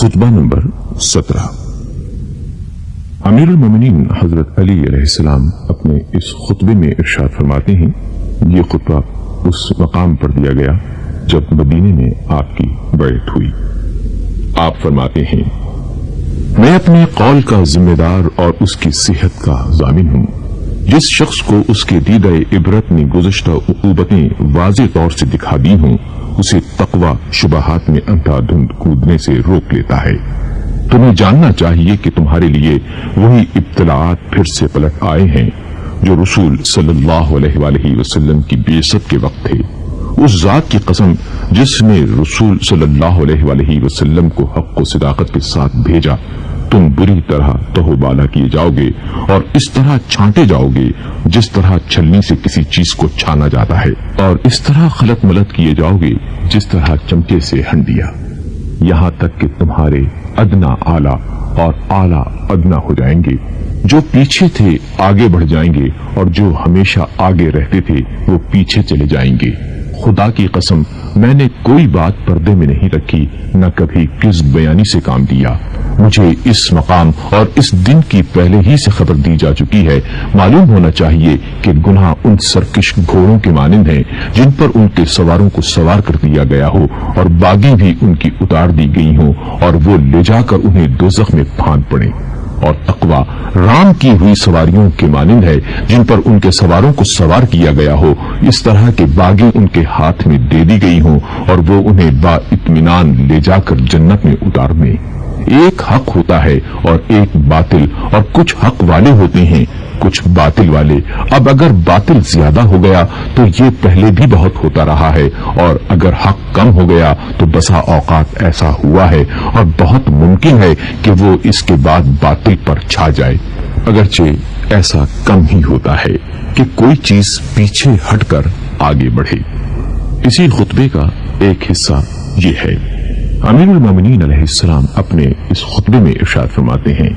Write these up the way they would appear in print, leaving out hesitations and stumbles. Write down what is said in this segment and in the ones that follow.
خطبہ نمبر 17۔ امیر المومنین حضرت علی علیہ السلام اپنے اس خطبے میں ارشاد فرماتے ہیں، یہ خطبہ اس مقام پر دیا گیا جب مدینے میں آپ کی بیعت ہوئی۔ آپ فرماتے ہیں، میں اپنے قول کا ذمہ دار اور اس کی صحت کا ضامن ہوں۔ جس شخص کو اس کے دی گئے عبرت نے گزشتہ عقوبتیں واضح طور سے دکھا دی ہوں، اسے تقوی شبہات میں اندھا دھند کودنے سے روک لیتا ہے۔ تمہیں جاننا چاہیے کہ تمہارے لیے وہی ابتلاعات پھر سے پلٹ آئے ہیں جو رسول صلی اللہ علیہ وآلہ وسلم کی بعثت کے وقت تھے۔ اس ذات کی قسم جس نے رسول صلی اللہ علیہ وآلہ وسلم کو حق و صداقت کے ساتھ بھیجا، تم بری طرح تہو بالا کیے جاؤ گے اور اس طرح چھانٹے جاؤ گے جس طرح چھلنی سے کسی چیز کو چھانا جاتا ہے، اور اس طرح خلط ملط کیے جاؤ گے جس طرح چمچے سے ہنڈیا، یہاں تک کہ تمہارے ادنا اعلیٰ اور اعلیٰ ادنا ہو جائیں گے۔ جو پیچھے تھے آگے بڑھ جائیں گے اور جو ہمیشہ آگے رہتے تھے وہ پیچھے چلے جائیں گے۔ خدا کی قسم میں نے کوئی بات پردے میں نہیں رکھی، نہ کبھی کذب بیانی سے کام دیا۔ مجھے اس مقام اور اس دن کی پہلے ہی سے خبر دی جا چکی ہے۔ معلوم ہونا چاہیے کہ گناہ ان سرکش گھوڑوں کے مانند ہیں جن پر ان کے سواروں کو سوار کر دیا گیا ہو اور باغیں بھی ان کی اتار دی گئی ہوں اور وہ لے جا کر انہیں دوزخ میں پھاند پڑیں، اور تقوی رام کی ہوئی سواریوں کے مانند ہے جن پر ان کے سواروں کو سوار کیا گیا ہو، اس طرح کے باغیں ان کے ہاتھ میں دے دی گئی ہوں اور وہ انہیں با اطمینان لے جا کر جنت میں اتار دیں۔ ایک حق ہوتا ہے اور ایک باطل، اور کچھ حق والے ہوتے ہیں کچھ باطل والے۔ اب اگر باطل زیادہ ہو گیا تو یہ پہلے بھی بہت ہوتا رہا ہے، اور اگر حق کم ہو گیا تو بسا اوقات ایسا ہوا ہے اور بہت ممکن ہے کہ وہ اس کے بعد باطل پر چھا جائے، اگرچہ ایسا کم ہی ہوتا ہے کہ کوئی چیز پیچھے ہٹ کر آگے بڑھے۔ اسی خطبے کا ایک حصہ یہ ہے۔ امیر المومنین علیہ السلام اپنے اس خطبے میں ارشاد فرماتے ہیں،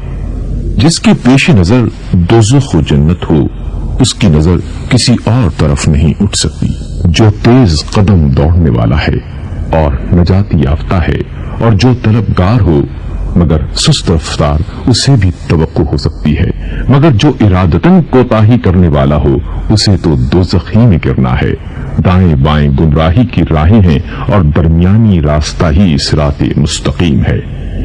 جس کے پیش نظر دوزخ و جنت ہو، اس کی نظر کسی اور طرف نہیں اٹھ سکتی۔ جو تیز قدم دوڑنے والا ہے اور نجات یافتہ ہے، اور جو طلبگار ہو مگر سست رفتار، اسے بھی توقع ہو سکتی ہے، مگر جو ارادتاً کوتاہی کرنے والا ہو اسے تو دوزخ ہی میں گرنا ہے۔ دائیں بائیں گمراہی کی راہیں ہیں اور درمیانی راستہ ہی صراط مستقیم ہے۔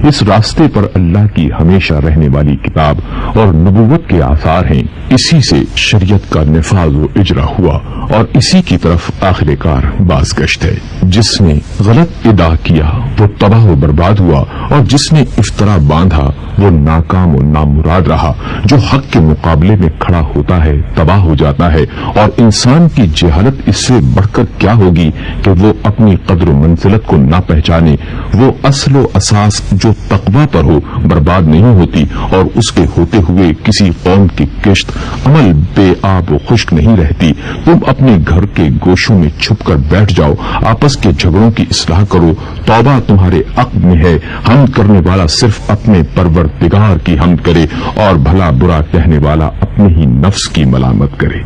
اس راستے پر اللہ کی ہمیشہ رہنے والی کتاب اور نبوت کے آثار ہیں، اسی سے شریعت کا نفاذ و اجرا ہوا اور اسی کی طرف آخر کار باز گشت ہے۔ جس نے غلط ادا کیا وہ تباہ و برباد ہوا، اور جس نے افطرا باندھا وہ ناکام و نامراد رہا۔ جو حق کے مقابلے میں کھڑا ہوتا ہے تباہ ہو جاتا ہے، اور انسان کی جہالت اس سے بڑھ کر کیا ہوگی کہ وہ اپنی قدر و منزلت کو نہ پہچانے۔ وہ اصل و اساس جو تقوی پر ہو برباد نہیں ہوتی، اور اس کے ہوتے ہوئے کسی قوم کی کشت عمل بے آب و خشک نہیں رہتی۔ تم اپنے گھر کے گوشوں میں چھپ کر بیٹھ جاؤ، آپس کے جھگڑوں کی اصلاح کرو، توبہ تمہارے عقد میں ہے۔ حمد کرنے والا صرف اپنے پروردگار کی حمد کرے، اور بھلا برا کہنے والا اپنے ہی نفس کی ملامت کرے۔